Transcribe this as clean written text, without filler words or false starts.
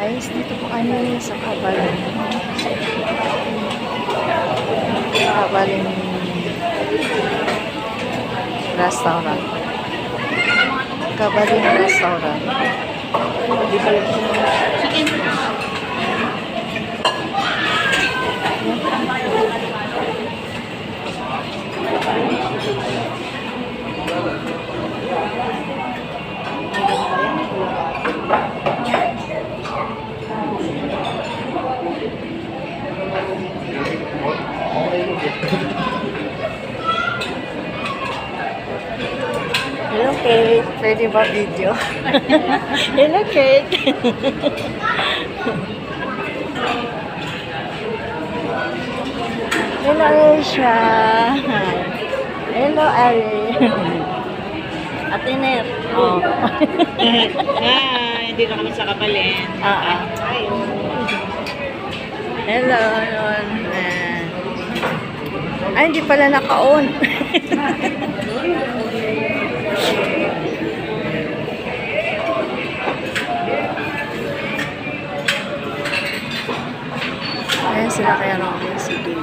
guys, dito po kami sa Kabalin. Kabalin Restaurant. Kabalin Restaurant. Chicken. Hello, Kate. Pwede ba video? Hello, Kate. Hello, Aisha. Hello, Ari. Ate Net. Oh. Hi, dito kami sa Kabalin. Hello, yun. Ay, hindi pala naka-on. Ayan sila kaya Rocky. Sige.